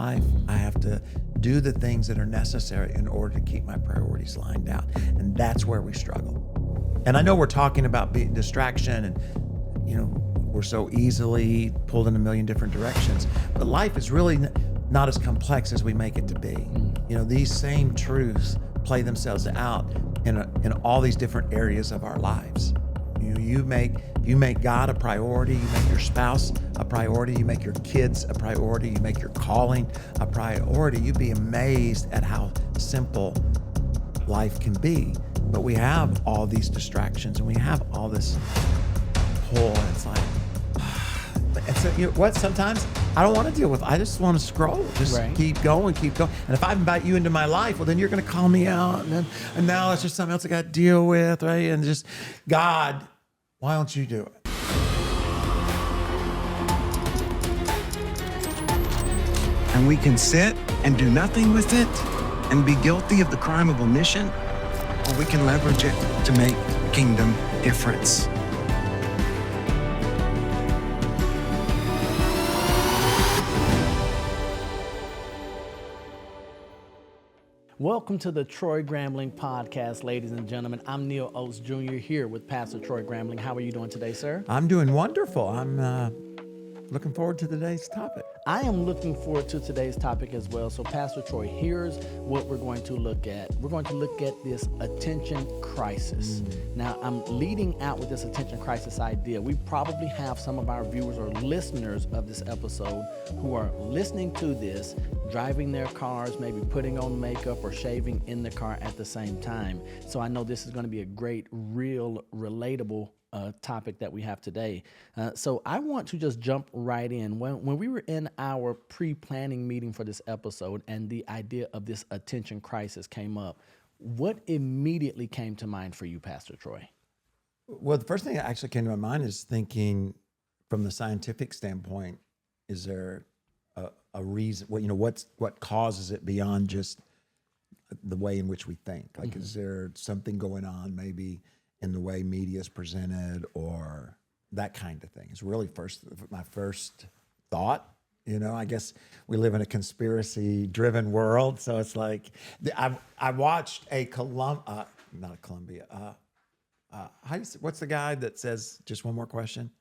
life. I have to do the things that are necessary in order to keep my priorities lined out. And that's where we struggle. And I know we're talking about distraction and, we're so easily pulled in a million different directions, but life is really not as complex as we make it to be. These same truths play themselves out in all these different areas of our lives. You make God a priority, you make your spouse a priority, you make your kids a priority, you make your calling a priority. You'd be amazed at how simple life can be. But we have all these distractions and we have all this pull, and it's like, and so what? Sometimes I don't want to deal with. I just want to scroll. Just right. keep going. And if I invite you into my life, well, then you're going to call me out, and now it's just something else I got to deal with, right? And just, God, why don't you do it? And we can sit and do nothing with it and be guilty of the crime of omission, or we can leverage it to make kingdom difference. Welcome to the Troy Gramling Podcast, ladies and gentlemen. I'm Neal Oates Jr. here with Pastor Troy Gramling. How are you doing today, sir? I'm doing wonderful. I'm looking forward to today's topic. I am looking forward to today's topic as well. So, Pastor Troy, here's what we're going to look at. We're going to look at this attention crisis. Now, I'm leading out with this attention crisis idea. We probably have some of our viewers or listeners of this episode who are listening to this, driving their cars, maybe putting on makeup or shaving in the car at the same time. So I know this is going to be a great, real, relatable topic that we have today. So I want to just jump right in. When we were in our pre-planning meeting for this episode and the idea of this attention crisis came up, what immediately came to mind for you, Pastor Troy? Well, the first thing that actually came to my mind is thinking from the scientific standpoint, is there a reason, what causes it beyond just the way in which we think? Like, is there something going on maybe in the way media is presented or that kind of thing? It's really my first thought. I guess we live in a conspiracy-driven world, so it's like I watched what's the guy that says, just one more question?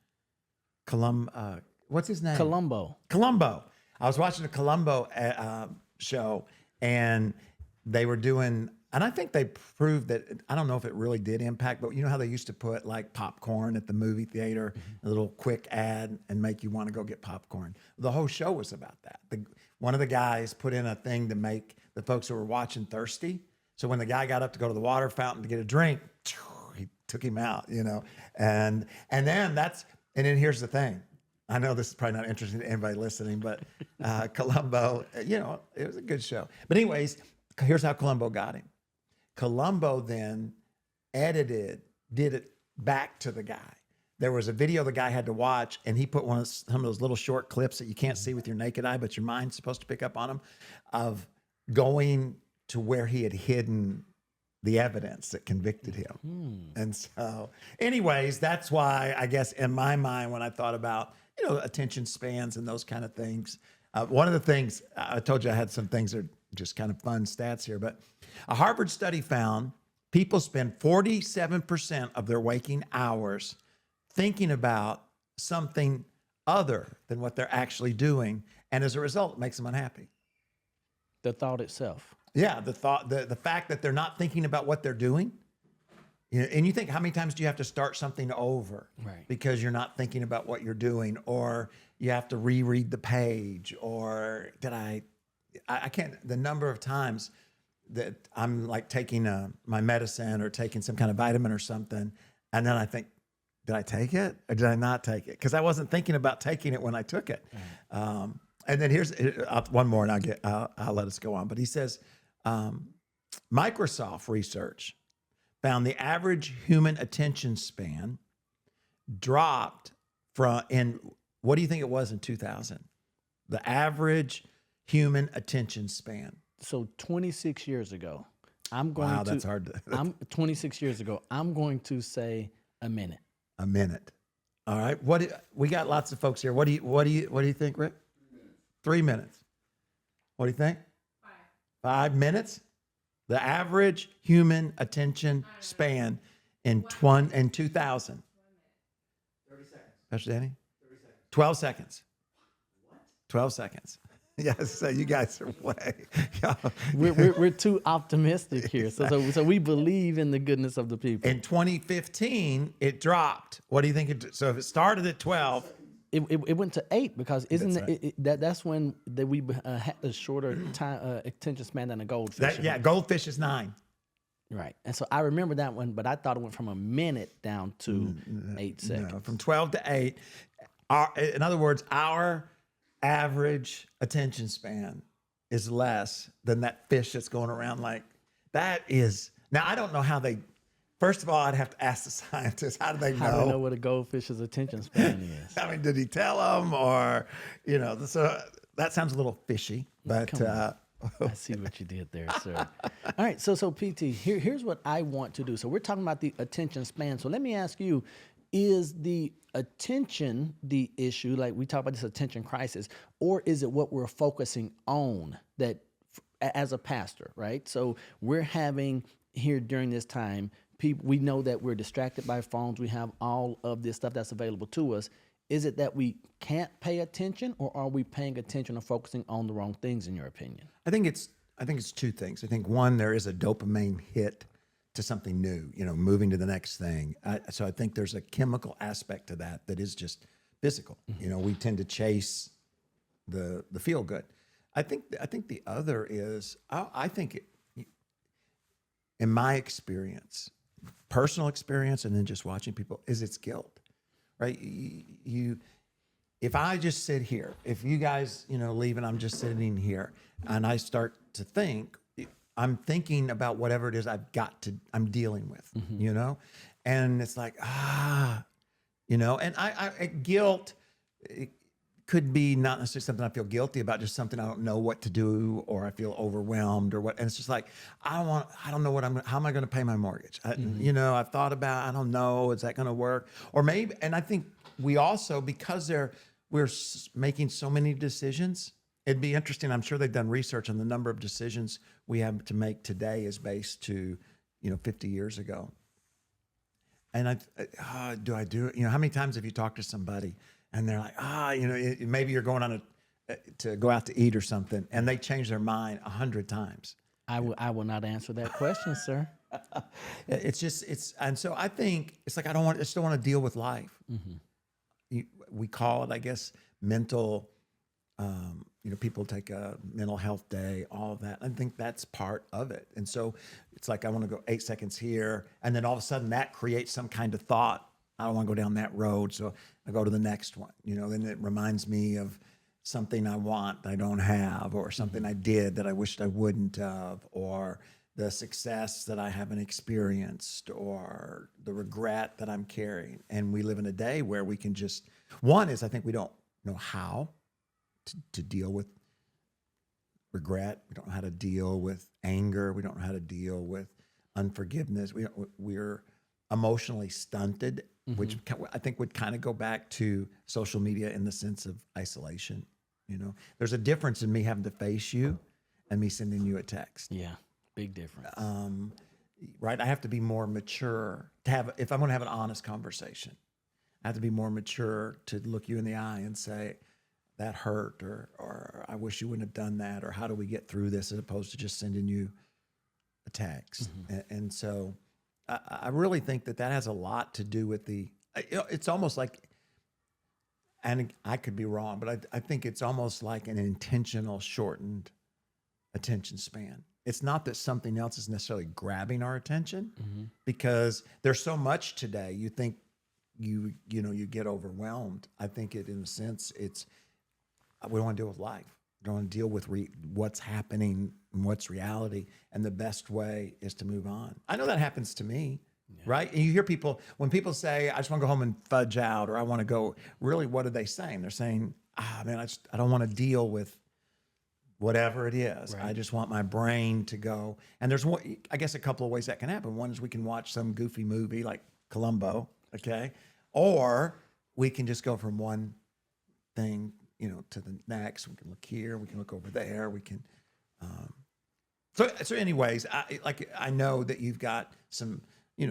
What's his name? Columbo. I was watching a Columbo show, and they were doing, and I think they proved that, I don't know if it really did impact, but you know how they used to put like popcorn at the movie theater, a little quick ad, and make you want to go get popcorn. The whole show was about that. One of the guys put in a thing to make the folks who were watching thirsty. So when the guy got up to go to the water fountain to get a drink, he took him out, and then here's the thing. I know this is probably not interesting to anybody listening, but Columbo, it was a good show. But anyways, here's how Columbo got him. Columbo then did it back to the guy. There was a video the guy had to watch, and he put some of those little short clips that you can't see with your naked eye, but your mind's supposed to pick up on them, of going to where he had hidden the evidence that convicted him. And so anyways, that's why I guess in my mind, when I thought about, attention spans and those kind of things, one of the things, I told you I had some things that are just kind of fun stats here, but a Harvard study found people spend 47% of their waking hours thinking about something other than what they're actually doing. And as a result, it makes them unhappy. The thought itself. Yeah, the fact that they're not thinking about what they're doing. And you think, how many times do you have to start something over? Right. Because you're not thinking about what you're doing, or you have to reread the page, or I can't, the number of times that I'm like taking my medicine or taking some kind of vitamin or something, and then I think, did I take it or did I not take it? Because I wasn't thinking about taking it when I took it. Right. And then here's one more, and I'll let us go on. But he says, Microsoft research found the average human attention span dropped what do you think it was in 2000? The average human attention span. So 26 years ago, that's hard to. 26 years ago, I'm going to say a minute. A minute. All right. We got lots of folks here. What do you think, Rick? 3 minutes. What do you think? 5 minutes? The average human attention span in 2000. 30 seconds. Pastor Danny? 12 seconds. What? 12 seconds. Yes, so you guys are way. We're too optimistic here. So we believe in the goodness of the people. In 2015, it dropped. What do you think? So if it started at 12, it went to 8 because isn't That's right. that's when we had a shorter time attention span than a goldfish. goldfish is 9. Right. And so I remember that one, but I thought it went from a minute down to 8 seconds. No, from 12 to 8. In other words, our average attention span is less than that fish that's going around like that is. Now, I don't know how they, first of all, I'd have to ask the scientists, how do they know? How do they know what a goldfish's attention span is? I mean, did he tell them or, so that sounds a little fishy, but I see what you did there, sir. All right, so PT, here's what I want to do. So we're talking about the attention span. So let me ask you, is the attention the issue, like we talk about this attention crisis, or is it what we're focusing on that as a pastor, right? So we're having here during this time, people, we know that we're distracted by phones. We have all of this stuff that's available to us. Is it that we can't pay attention, or are we paying attention or focusing on the wrong things, in your opinion? I think it's 2 things. I think one, there is a dopamine hit to something new, moving to the next thing. So I think there's a chemical aspect to that is just physical. We tend to chase the feel good. I think the other is, I think in my experience, personal experience, and then just watching people, is it's guilt, right? If I just sit here, if you guys, leave and I'm just sitting here and I start to think, I'm thinking about whatever it is I'm dealing with, and it's like, and I guilt, it could be not necessarily something I feel guilty about, just something I don't know what to do, or I feel overwhelmed or what. And it's just like, I don't know how am I going to pay my mortgage? I've thought about, I don't know, is that going to work? Or maybe, and I think we also, because we're making so many decisions, it'd be interesting. I'm sure they've done research on the number of decisions we have to make today is based to, 50 years ago. And do I do it? How many times have you talked to somebody and they're like, maybe you're going on to go out to eat or something, and they change their mind 100 times. I will not answer that question, sir. And so I think it's like, I just don't want to deal with life. Mm-hmm. We call it, I guess, mental. People take a mental health day, all of that. I think that's part of it. And so it's like, I want to go 8 seconds here. And then all of a sudden that creates some kind of thought. I don't want to go down that road. So I go to the next one, then it reminds me of something I want I don't have, or something I did that I wished I wouldn't have, or the success that I haven't experienced, or the regret that I'm carrying. And we live in a day where we can just, one is, I think we don't know how to deal with regret. We don't know how to deal with anger. We don't know how to deal with unforgiveness. We're emotionally stunted, which I think would kind of go back to social media in the sense of isolation. There's a difference in me having to face you and me sending you a text. Yeah, big difference. Right? I have to be more mature if I'm going to have an honest conversation. I have to be more mature to look you in the eye and say, that hurt, or I wish you wouldn't have done that, or how do we get through this, as opposed to just sending you a text. And so I really think that has a lot to do with it's almost like, and I could be wrong, but I think it's almost like an intentional shortened attention span. It's not that something else is necessarily grabbing our attention, because there's so much today. You think you get overwhelmed. I think in a sense, we don't want to deal with life. We don't want to deal with what's happening and what's reality. And the best way is to move on. I know that happens to me, right? And you hear when people say, I just want to go home and fudge out, or I want to go, really, what are they saying? They're saying, man, I don't want to deal with whatever it is. Right. I just want my brain to go. And there's I guess a couple of ways that can happen. One is we can watch some goofy movie like Columbo, okay? Or we can just go from one thing to the next. We can look here. We can look over there. We can. So anyways, I know that you've got some,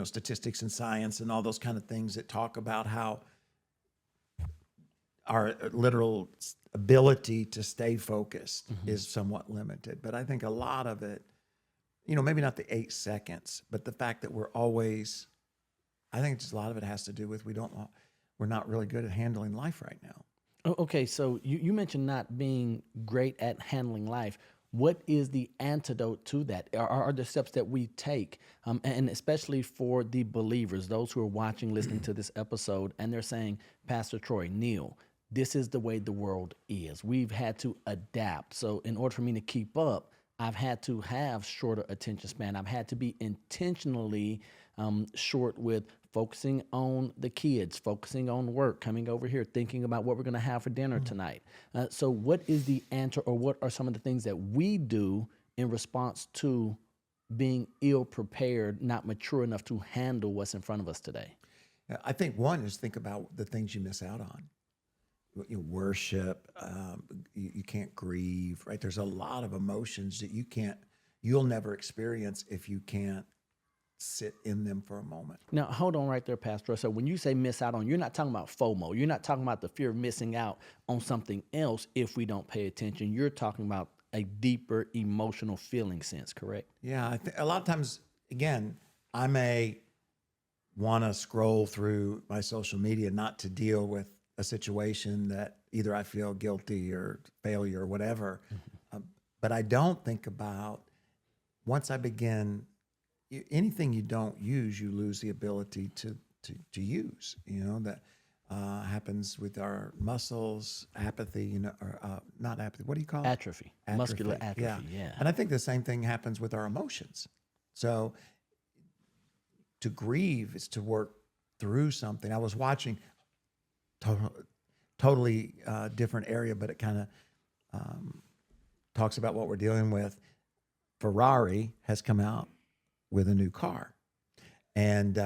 statistics and science and all those kind of things that talk about how our literal ability to stay focused is somewhat limited. But I think a lot of it, maybe not the 8 seconds, but the fact that we're always, I think just a lot of it has to do with we're not really good at handling life right now. Okay, so you mentioned not being great at handling life. What is the antidote to that? Are there steps that we take, and especially for the believers, those who are watching, listening to this episode, and they're saying, Pastor Troy, Neal, this is the way the world is. We've had to adapt. So in order for me to keep up, I've had to have shorter attention span. I've had to be intentionally short with focusing on the kids, focusing on work, coming over here, thinking about what we're going to have for dinner tonight. So what is the answer, or what are some of the things that we do in response to being ill-prepared, not mature enough to handle what's in front of us today? I think one is think about the things you miss out on. Worship, you can't grieve, right? There's a lot of emotions that you'll never experience if you can't sit in them for a moment. Now, hold on right there, Pastor. So when you say miss out on, you're not talking about FOMO. You're not talking about the fear of missing out on something else if we don't pay attention. You're talking about a deeper emotional feeling sense, correct? Yeah, a lot of times, again, I may want to scroll through my social media not to deal with a situation that either I feel guilty or failure or whatever. But I don't think about, once I begin, anything you don't use, you lose the ability to use. That happens with our muscles, apathy, or not apathy. What do you call it? Atrophy. Muscular atrophy, yeah. And I think the same thing happens with our emotions. So to grieve is to work through something. I was watching totally different area, but it kind of talks about what we're dealing with. Ferrari has come out with a new car. And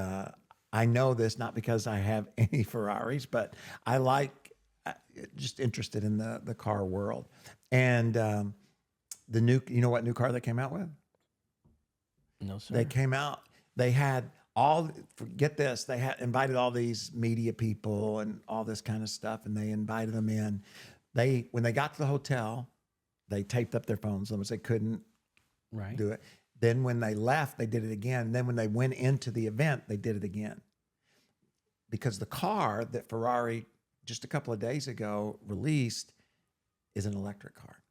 I know this not because I have any Ferraris, but I just interested in the car world. And the new, what new car they came out with? No, sir. They came out, they had forget this, they had invited all these media people and all this kind of stuff, and they invited them in. When they got to the hotel, they taped up their phones, otherwise they couldn't do it. Then when they left, they did it again. And then when they went into the event, they did it again. Because the car that Ferrari just a couple of days ago released is an electric car.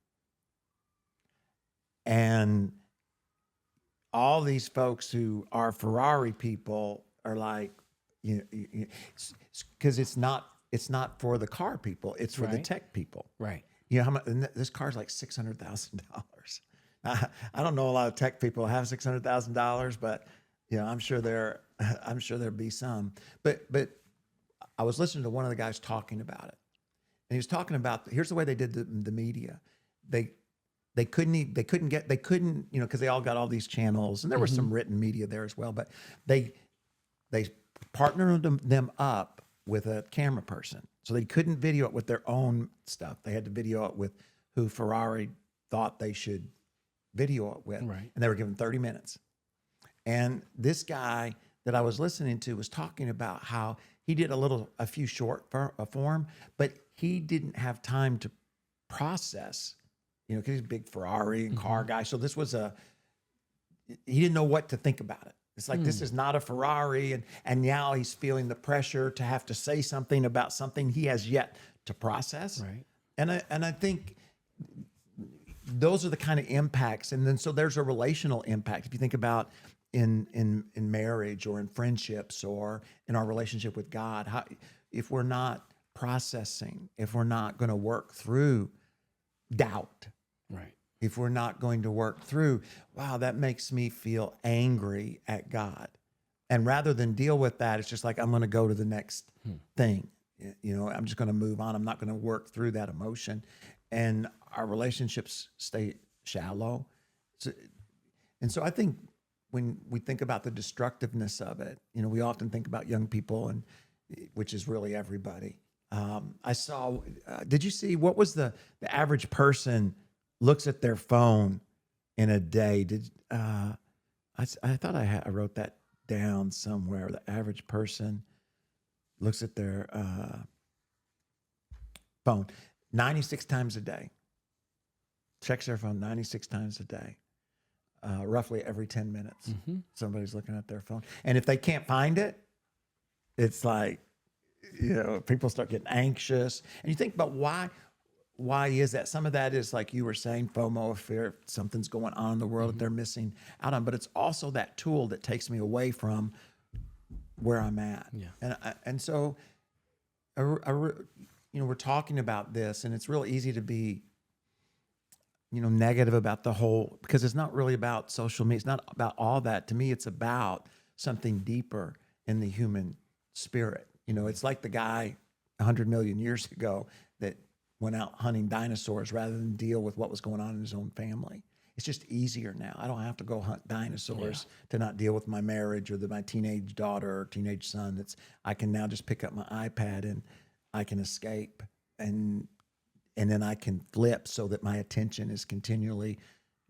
And all these folks who are Ferrari people are like, because it's not for the car people, it's for the tech people. Right. How much? And this car's like $600,000. I don't know a lot of tech people have $600,000, but I'm sure there'd be some. But I was listening to one of the guys talking about it, and he was talking about here's the way they did the media. They couldn't because they all got all these channels, and there was some written media there as well. But they partnered them up with a camera person, so they couldn't video it with their own stuff. They had to video it with who Ferrari thought they should video it with, and they were given 30 minutes. And this guy that I was listening to was talking about how he did a few short form, but he didn't have time to process, because he's a big Ferrari and car guy. So this was he didn't know what to think about it. It's like, this is not a Ferrari. And now he's feeling the pressure to have to say something about something he has yet to process. Right. And I think those are the kind of impacts. And then so there's a relational impact. If you think about in marriage or in friendships or in our relationship with God, if we're not processing, if we're not going to work through doubt, right? If we're not going to work through, wow, that makes me feel angry at God. And rather than deal with that, it's just like, I'm going to go to the next thing. I'm just going to move on. I'm not going to work through that emotion. And our relationships stay shallow. And so I think when we think about the destructiveness of it, we often think about young people, which is really everybody. I saw, did you see what was the average person looks at their phone in a day? I thought I wrote that down somewhere. The average person looks at their phone 96 times a day. Checks their phone 96 times a day. Roughly every 10 minutes, somebody's looking at their phone. And if they can't find it, it's like, people start getting anxious. And you think about why is that? Some of that is like you were saying, FOMO, fear, something's going on in the world that they're missing out on. But it's also that tool that takes me away from where I'm at. Yeah. And so, we're talking about this, and it's real easy to be, negative about the whole, because it's not really about social media. It's not about all that. To me, it's about something deeper in the human spirit. It's like the guy 100 million years ago that went out hunting dinosaurs rather than deal with what was going on in his own family. It's just easier now. I don't have to go hunt dinosaurs to not deal with my marriage or my teenage daughter or teenage son. I can now just pick up my iPad and I can escape, and then I can flip so that my attention is continually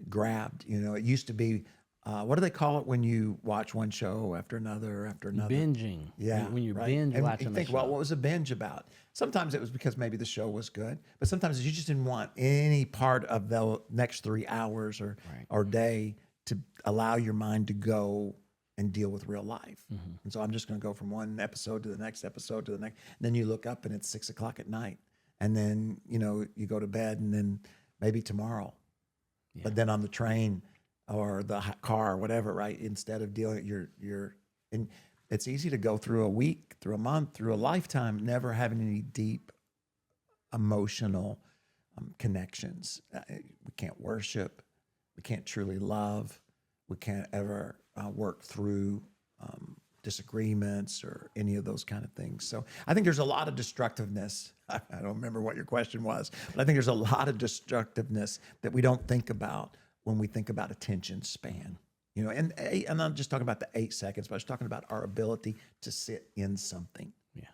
grabbed. It used to be, what do they call it when you watch one show after another? Binging. Yeah. When you right? binge and watching you think, the show. well, what was a binge about? Sometimes it was because maybe the show was good, but sometimes you just didn't want any part of the next 3 hours or day to allow your mind to go and deal with real life. And so I'm just going to go from one episode to the next episode to the next. And then you look up and it's 6 o'clock at night. And then, you go to bed, and then maybe tomorrow. Yeah. But then on the train or the car or whatever, right? Instead of dealing, and it's easy to go through a week, through a month, through a lifetime, never having any deep emotional connections. We can't worship. We can't truly love. We can't ever work through disagreements or any of those kind of things. So I think there's a lot of destructiveness. I don't remember what your question was, but I think there's a lot of destructiveness that we don't think about when we think about attention span. And I'm not just talking about the 8 seconds, but I was talking about our ability to sit in something. Yeah.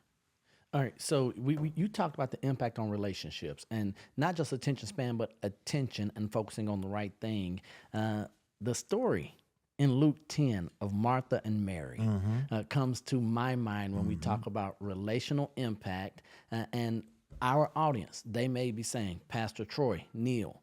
All right. So you talked about the impact on relationships, and not just attention span, but attention and focusing on the right thing. The story in Luke 10 of Martha and Mary comes to my mind when we talk about relational impact, and our audience. They may be saying, Pastor Troy, Neal,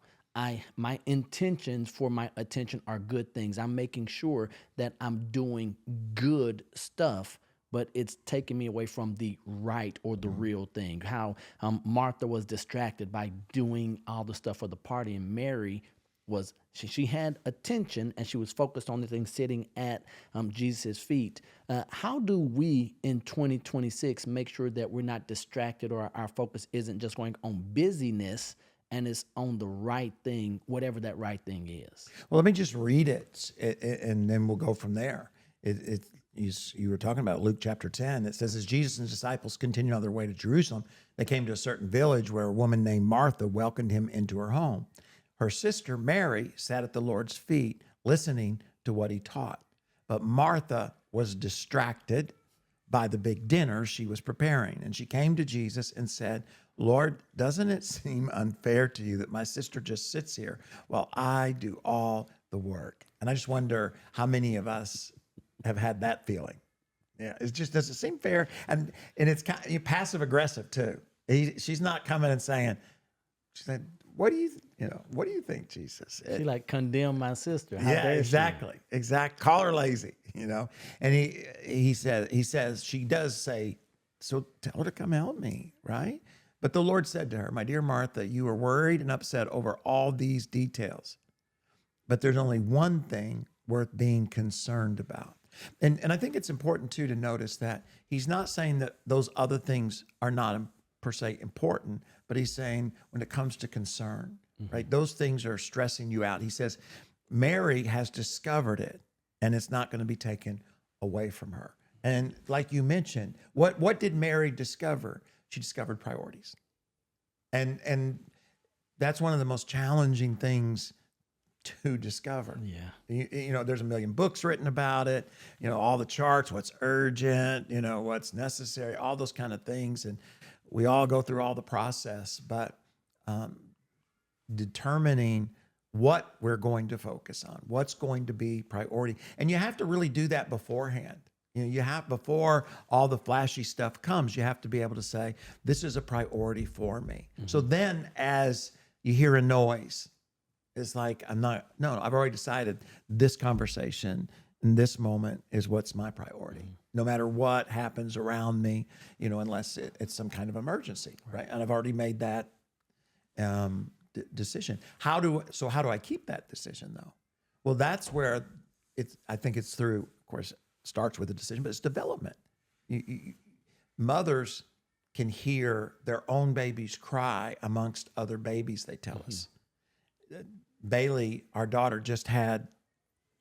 my intentions for my attention are good things. I'm making sure that I'm doing good stuff, but it's taking me away from the right or the real thing. How Martha was distracted by doing all the stuff for the party, and Mary was she had attention and she was focused on the thing sitting at Jesus' feet. How do we in 2026 make sure that we're not distracted, or our focus isn't just going on busyness and it's on the right thing, whatever that right thing is? Well, let me just read it, and then we'll go from there. You were talking about Luke chapter 10. It says, as Jesus and his disciples continued on their way to Jerusalem, they came to a certain village where a woman named Martha welcomed him into her home. Her sister Mary sat at the Lord's feet, listening to what he taught. But Martha was distracted by the big dinner she was preparing. And she came to Jesus and said, Lord, doesn't it seem unfair to you that my sister just sits here while I do all the work? And I just wonder how many of us have had that feeling. Yeah, it just doesn't seem fair. And it's kind of passive aggressive too. She's not coming and saying, she said, what do you think, Jesus? She like condemn my sister. How Yeah, exactly. Call her lazy, And he says, she does say, so tell her to come help me, right? But the Lord said to her, my dear Martha, you are worried and upset over all these details, but there's only one thing worth being concerned about. And I think it's important too to notice that he's not saying that those other things are not per se important, but he's saying when it comes to concern, right? Those things are stressing you out. He says, Mary has discovered it, and it's not going to be taken away from her. And like you mentioned, what did Mary discover? She discovered priorities. And that's one of the most challenging things to discover. Yeah. There's a million books written about it, all the charts, what's urgent, what's necessary, all those kind of things. And we all go through all the process, but determining what we're going to focus on, what's going to be priority. And you have to really do that beforehand. You have, before all the flashy stuff comes, you have to be able to say, this is a priority for me. So then as you hear a noise, it's like, I've already decided this conversation in this moment is what's my priority. No matter what happens around me, unless it's some kind of emergency, right? And I've already made that decision. How do I keep that decision though? Well, that's where I think it's through, of course, starts with a decision, but it's development. Mothers can hear their own babies cry amongst other babies, they tell us. Bailey, our daughter, just had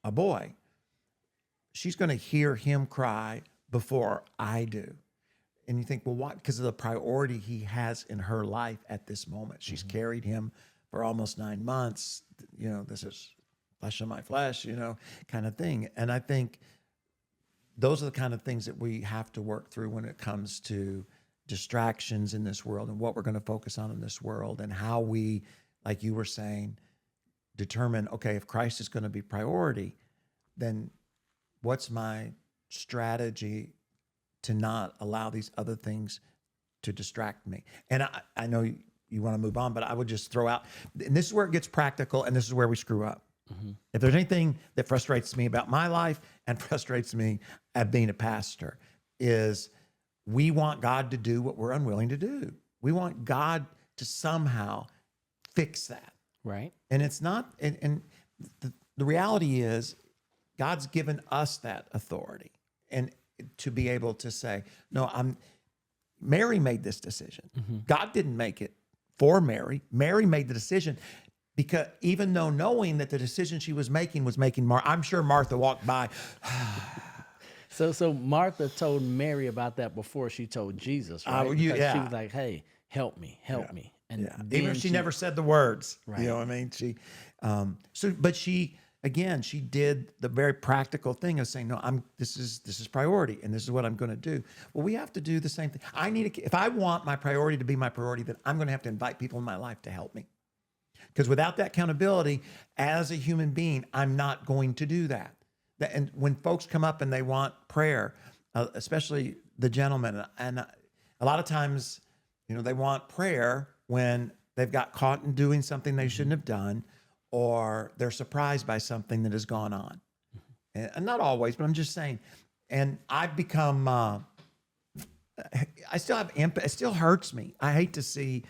a boy. She's going to hear him cry before I do. And you think, well, why? Because of the priority he has in her life at this moment. She's carried him for almost 9 months. This is flesh of my flesh, kind of thing. And I think those are the kind of things that we have to work through when it comes to distractions in this world and what we're going to focus on in this world, and how we, like you were saying, determine, okay, if Christ is going to be priority, then what's my strategy to not allow these other things to distract me? And I know you want to move on, but I would just throw out, and this is where it gets practical, and this is where we screw up. If there's anything that frustrates me about my life and frustrates me at being a pastor, is we want God to do what we're unwilling to do. We want God to somehow fix that. Right. And it's not, and the reality is God's given us that authority, and to be able to say, no, Mary made this decision. God didn't make it for Mary. Mary made the decision, because even though knowing that the decision she was making I'm sure Martha walked by. So Martha told Mary about that before she told Jesus, right? Because she was like, hey, help me. And even if she never said the words, right. You know what I mean? But she did the very practical thing of saying, no, this is priority, and this is what I'm going to do. Well, we have to do the same thing. If I want my priority to be my priority, then I'm going to have to invite people in my life to help me. Because without that accountability, as a human being, I'm not going to do that. And when folks come up and they want prayer, especially the gentlemen, and a lot of times, they want prayer when they've got caught in doing something they shouldn't have done, or they're surprised by something that has gone on. And not always, but I'm just saying. And I've become, I still have empathy. It still hurts me. I hate to see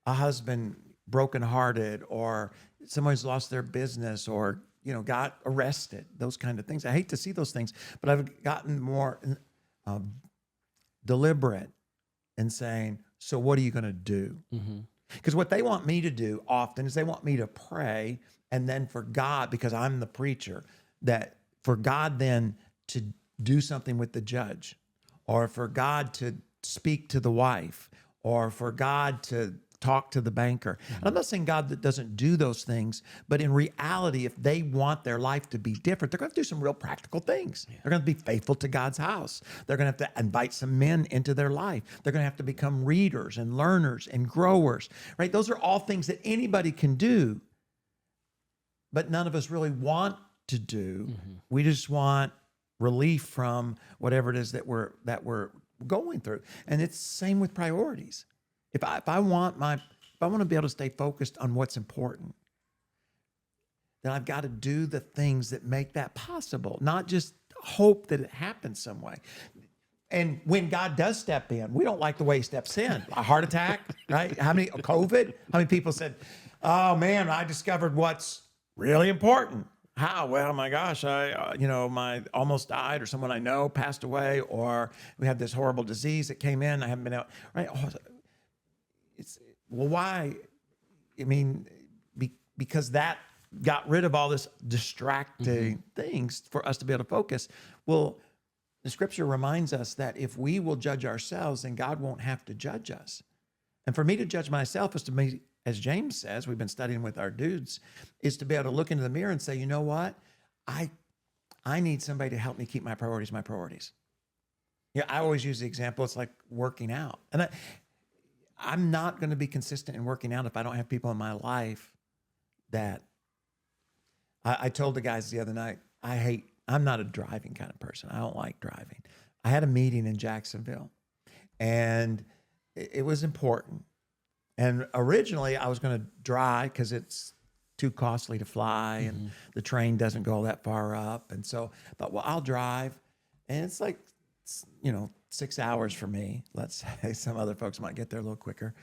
a husband brokenhearted, or someone's lost their business, or got arrested, those kind of things. I hate to see those things, but I've gotten more deliberate in saying, so what are you going to do? Because what they want me to do often is they want me to pray, and then for God, because I'm the preacher, that for God then to do something with the judge, or for God to speak to the wife, or for God to talk to the banker. And I'm not saying God that doesn't do those things, but in reality, if they want their life to be different, they're going to do some real practical things. They're going to be faithful to God's house. They're going to have to invite some men into their life. They're going to have to become readers and learners and growers, right? Those are all things that anybody can do, but none of us really want to do. We just want relief from whatever it is that we're going through. And it's the same with priorities. If I want to be able to stay focused on what's important, then I've got to do the things that make that possible, not just hope that it happens some way. And when God does step in, we don't like the way he steps in. A heart attack, right? COVID? How many people said, oh man, I discovered what's really important. How? Well, my gosh, I almost died, or someone I know passed away, or we had this horrible disease that came in. I haven't been out, right? Well, why? I mean, because that got rid of all this distracting things for us to be able to focus. Well, the scripture reminds us that if we will judge ourselves, then God won't have to judge us. And for me to judge myself is to be, as James says, we've been studying with our dudes, is to be able to look into the mirror and say, you know what? I need somebody to help me keep my priorities. Yeah, I always use the example, it's like working out. And I'm not going to be consistent in working out if I don't have people in my life that I told the guys the other night, I'm not a driving kind of person. I don't like driving. I had a meeting in Jacksonville, and it was important. And originally I was going to drive because it's too costly to fly and the train doesn't go that far up. And so I thought, well, I'll drive. And it's like, 6 hours for me. Let's say some other folks might get there a little quicker.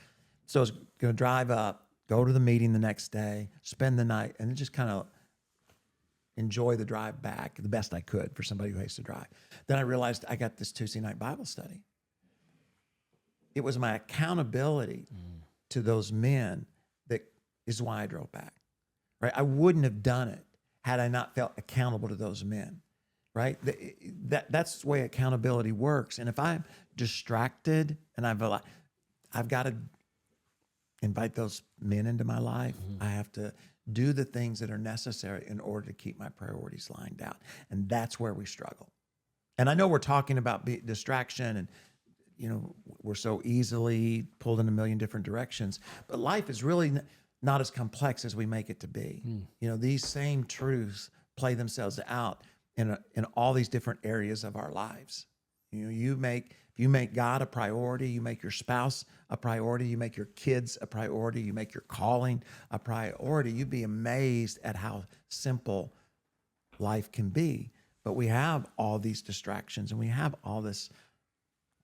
So I was going to drive up, go to the meeting the next day, spend the night, and just kind of enjoy the drive back the best I could for somebody who hates to drive. Then I realized I got this Tuesday night Bible study. It was my accountability to those men that is why I drove back, right? I wouldn't have done it had I not felt accountable to those men, right? That's the way accountability works. And if I'm distracted and I've got to invite those men into my life, I have to do the things that are necessary in order to keep my priorities lined out. And that's where we struggle. And I know we're talking about distraction and, we're so easily pulled in a million different directions, but life is really not as complex as we make it to be. These same truths play themselves out in all these different areas of our lives. If you make God a priority, you make your spouse a priority, you make your kids a priority, you make your calling a priority, you'd be amazed at how simple life can be. But we have all these distractions and we have all this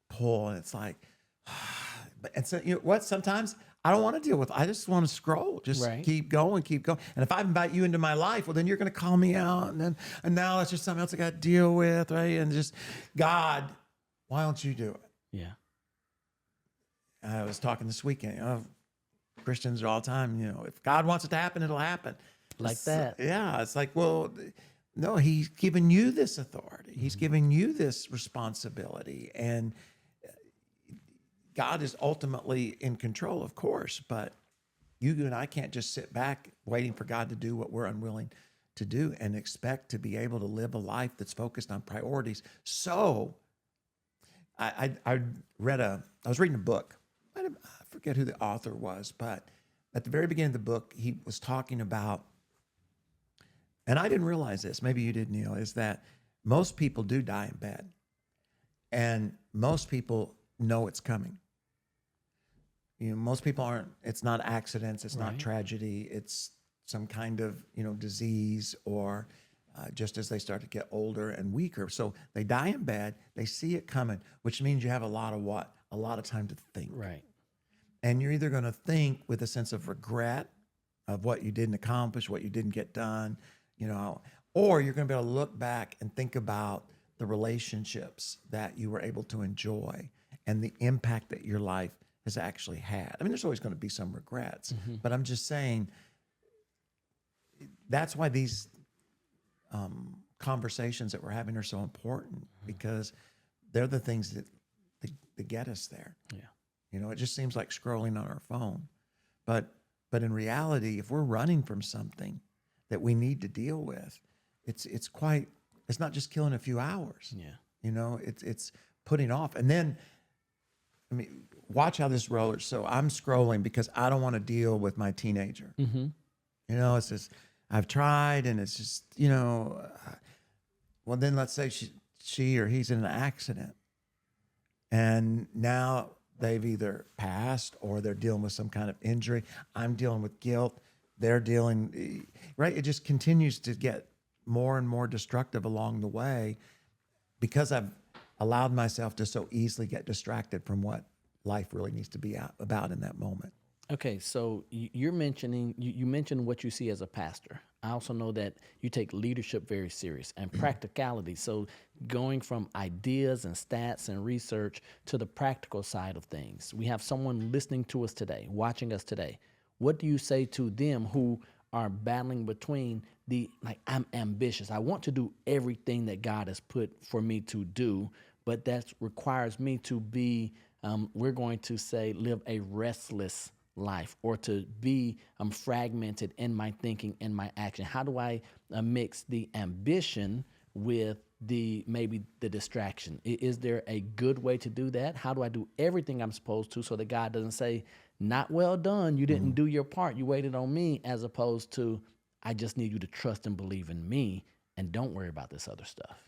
pull, and it's like, and so what? Sometimes I don't want to deal with. I just want to scroll, just keep going. And if I invite you into my life, well, then you're going to call me out, and now it's just something else I got to deal with, right? And just God, why don't you do it? Yeah. I was talking this weekend. Christians are all the time. If God wants it to happen, it'll happen. Like that. Yeah. It's like, well, no, He's given you this authority. He's given you this responsibility, and God is ultimately in control, of course, but you and I can't just sit back waiting for God to do what we're unwilling to do and expect to be able to live a life that's focused on priorities. So I was reading a book. I forget who the author was, but at the very beginning of the book, he was talking about, and I didn't realize this, maybe you did, Neal, is that most people do die in bed, and most people know it's coming. Most people aren't, it's not accidents, it's not tragedy, it's some kind of, disease or just as they start to get older and weaker. So they die in bed, they see it coming, which means you have a lot of what? A lot of time to think. Right. And you're either going to think with a sense of regret of what you didn't accomplish, what you didn't get done, or you're going to be able to look back and think about the relationships that you were able to enjoy and the impact that your life has actually had. I mean, there's always going to be some regrets, but I'm just saying that's why these conversations that we're having are so important, because they're the things that get us there. Yeah. It just seems like scrolling on our phone, but in reality, if we're running from something that we need to deal with, it's not just killing a few hours. Yeah. It's putting off. And then, watch how this rollers. So I'm scrolling because I don't want to deal with my teenager. It's just, I've tried, and it's just, well, then let's say she or he's in an accident, and now they've either passed or they're dealing with some kind of injury. I'm dealing with guilt. They're dealing, right? It just continues to get more and more destructive along the way because I've allowed myself to so easily get distracted from what life really needs to be about in that moment. Okay, so you mentioned what you see as a pastor. I also know that you take leadership very serious and practicality. So going from ideas and stats and research to the practical side of things. We have someone listening to us today, watching us today. What do you say to them who are battling between I'm ambitious. I want to do everything that God has put for me to do, but that requires me to be, we're going to say, live a restless life, or to be fragmented in my thinking and my action. How do I mix the ambition with maybe the distraction? Is there a good way to do that? How do I do everything I'm supposed to so that God doesn't say, not well done, you didn't do your part, you waited on me, as opposed to, I just need you to trust and believe in me and don't worry about this other stuff?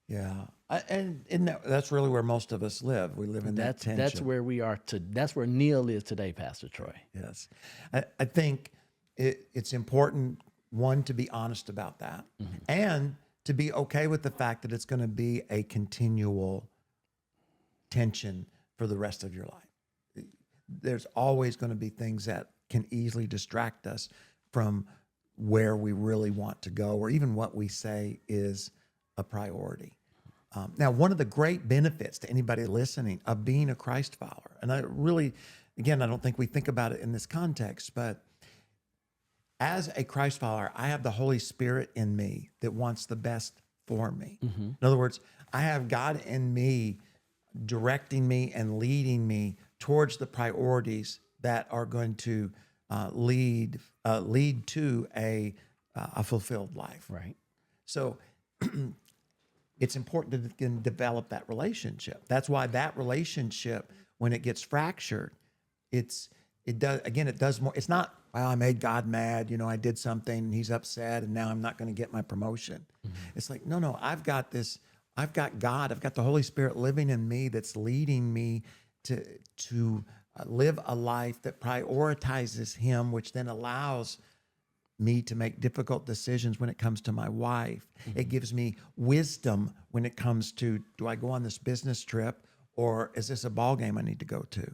Yeah. That's really where most of us live. We live in that tension. That's where we are. That's where Neal is today, Pastor Troy. Yes. I think it's important, one, to be honest about that, and to be okay with the fact that it's going to be a continual tension for the rest of your life. There's always going to be things that can easily distract us from where we really want to go, or even what we say is a priority. Now, one of the great benefits to anybody listening of being a Christ follower, and I don't think we think about it in this context, but as a Christ follower, I have the Holy Spirit in me that wants the best for me. In other words, I have God in me directing me and leading me towards the priorities that are going to lead to a fulfilled life. Right. So it's important to develop that relationship. That's why that relationship, when it gets fractured, it does more. It's not, well, I made God mad, I did something and he's upset and now I'm not going to get my promotion. It's like, no, I've got God, I've got the Holy Spirit living in me that's leading me to live a life that prioritizes him, which then allows me to make difficult decisions when it comes to my wife. It gives me wisdom when it comes to, do I go on this business trip or is this a ball game I need to go to?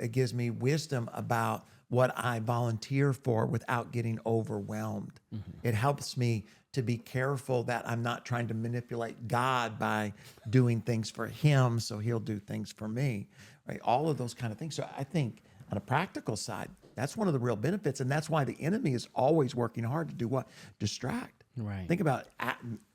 It gives me wisdom about what I volunteer for without getting overwhelmed. It helps me to be careful that I'm not trying to manipulate God by doing things for him so he'll do things for me, right? All of those kind of things. So I think on a practical side, that's one of the real benefits. And that's why the enemy is always working hard to do what? Distract. Right. Think about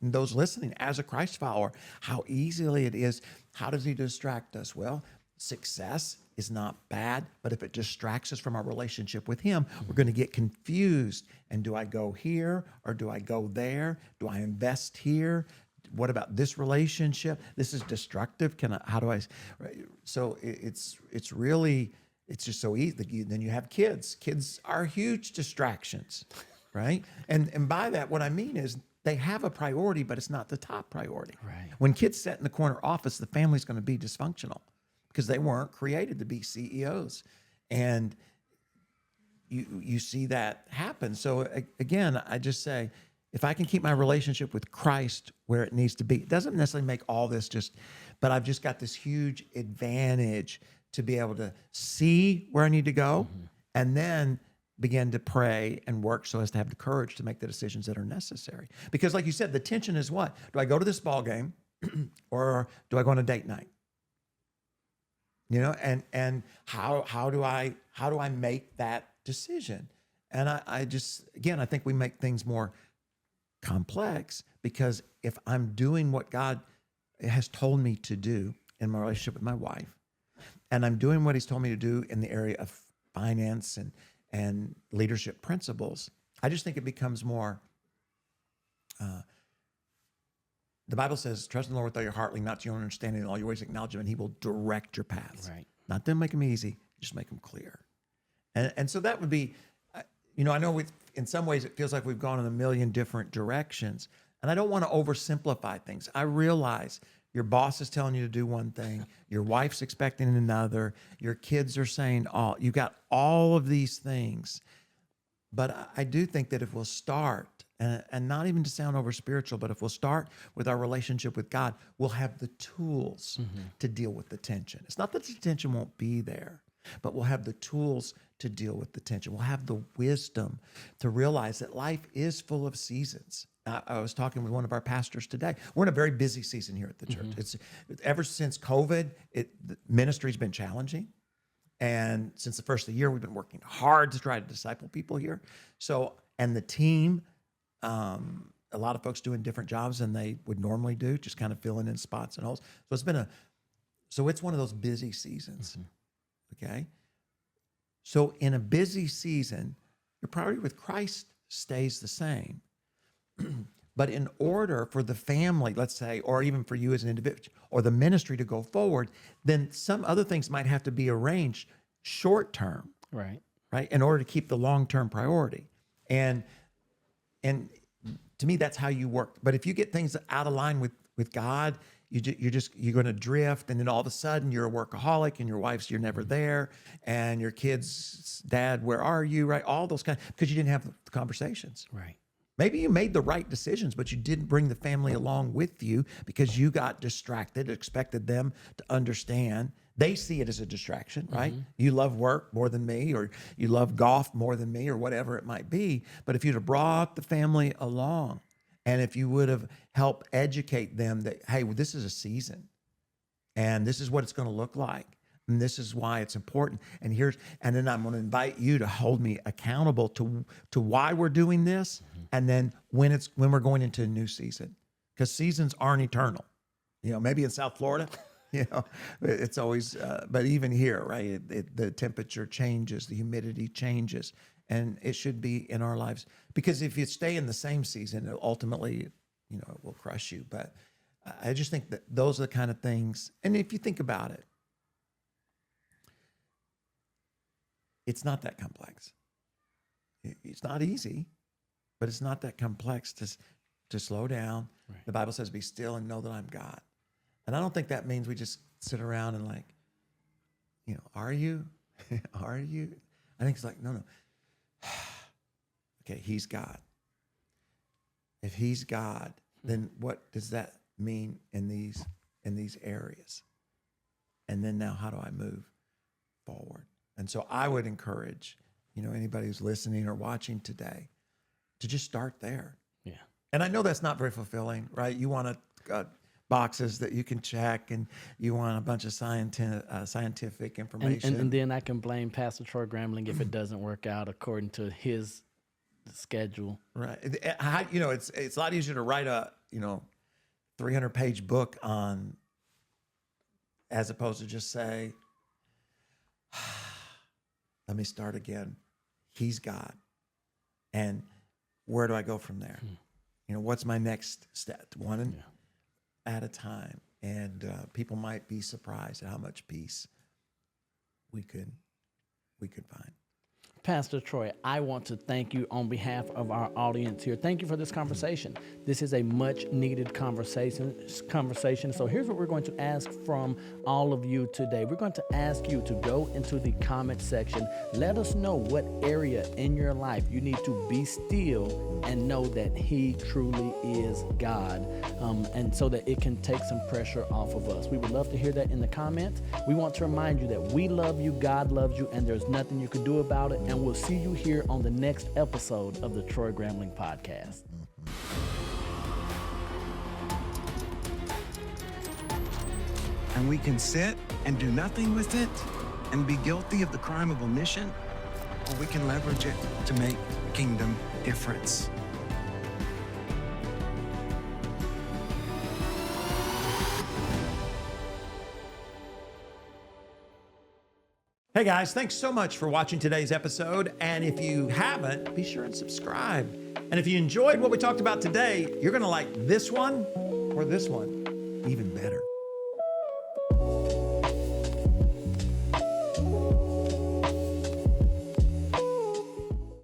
those listening as a Christ follower, how easily it is. How does he distract us? Well, success is not bad, but if it distracts us from our relationship with him, we're going to get confused. And do I go here or do I go there? Do I invest here? What about this relationship? This is destructive. How do I? Right? So it's just so easy. Then you have kids. Kids are huge distractions, right? And by that, what I mean is they have a priority, but it's not the top priority. Right. When kids sit in the corner office, the family's going to be dysfunctional because they weren't created to be CEOs. And you see that happen. So again, I just say, if I can keep my relationship with Christ where it needs to be, it doesn't necessarily make all this but I've just got this huge advantage to be able to see where I need to go and then begin to pray and work so as to have the courage to make the decisions that are necessary. Because like you said, the tension is what? Do I go to this ball game or do I go on a date night? And how do I make that decision? And I think we make things more complex because if I'm doing what God has told me to do in my relationship with my wife, and I'm doing what he's told me to do in the area of finance and leadership principles, I just think it becomes more, the Bible says, trust in the Lord with all your heart, lean not to your own understanding, in all your ways acknowledge him, and he will direct your paths. Right. Not to make them easy, just make them clear. And so that would be, I know in some ways it feels like we've gone in a million different directions, and I don't want to oversimplify things. I realize your boss is telling you to do one thing, your wife's expecting another, your kids are saying you got all of these things. But I do think that if we'll start, and not even to sound over spiritual, but if we'll start with our relationship with God, we'll have the tools to deal with the tension. It's not that the tension won't be there, but we'll have the tools to deal with the tension. We'll have the wisdom to realize that life is full of seasons. I was talking with one of our pastors today. We're in a very busy season here at the church. It's ever since COVID, the ministry's been challenging. And since the first of the year, we've been working hard to try to disciple people here. So, and the team, a lot of folks doing different jobs than they would normally do, just kind of filling in spots and holes. So it's one of those busy seasons. Okay. So in a busy season, your priority with Christ stays the same. But in order for the family, let's say, or even for you as an individual, or the ministry to go forward, then some other things might have to be arranged short term, Right. right, in order to keep the long-term priority. And to me, that's how you work. But if you get things out of line with God, you're going to drift, and then all of a sudden you're a workaholic, and your wife's you're never there, and your kids, Dad, where are you? Right, all those because you didn't have the conversations. Right. Maybe you made the right decisions, but you didn't bring the family along with you because you got distracted, expected them to understand. They see it as a distraction, right? You love work more than me, or you love golf more than me, or whatever it might be. But if you'd have brought the family along, and if you would have helped educate them that, hey, well, this is a season, and this is what it's going to look like, and this is why it's important. And then I'm going to invite you to hold me accountable to why we're doing this, and then when we're going into a new season, because seasons aren't eternal. Maybe in South Florida, it's always, but even here, right? The temperature changes, the humidity changes, and it should be in our lives. Because if you stay in the same season, ultimately, it will crush you. But I just think that those are the kind of things. And if you think about it, it's not that complex. It's not easy, but it's not that complex to slow down. Right. The Bible says, be still and know that I'm God. And I don't think that means we just sit around and are you? Are you? I think it's like, no. Okay, he's God. If he's God, then what does that mean in these areas? And then now how do I move forward? And so I would encourage, anybody who's listening or watching today to just start there. Yeah. And I know that's not very fulfilling, right? You want boxes that you can check, and you want a bunch of scientific information. And then I can blame Pastor Troy Gramling if it doesn't work out according to his schedule. Right. It's a lot easier to write a 300-page book on, as opposed to just say, let me start again. He's God. And where do I go from there? What's my next step? One at a time. And people might be surprised at how much peace we could find. Pastor Troy, I want to thank you on behalf of our audience here. Thank you for this conversation. This is a much needed conversation. So here's what we're going to ask from all of you today. We're going to ask you to go into the comment section. Let us know what area in your life you need to be still and know that he truly is God, and so that it can take some pressure off of us. We would love to hear that in the comments. We want to remind you that we love you, God loves you, and there's nothing you can do about it. And we'll see you here on the next episode of the Troy Gramling Podcast. And we can sit and do nothing with it and be guilty of the crime of omission, or we can leverage it to make kingdom difference. Hey guys, thanks so much for watching today's episode. And if you haven't, be sure and subscribe. And if you enjoyed what we talked about today, you're going to like this one or this one even better.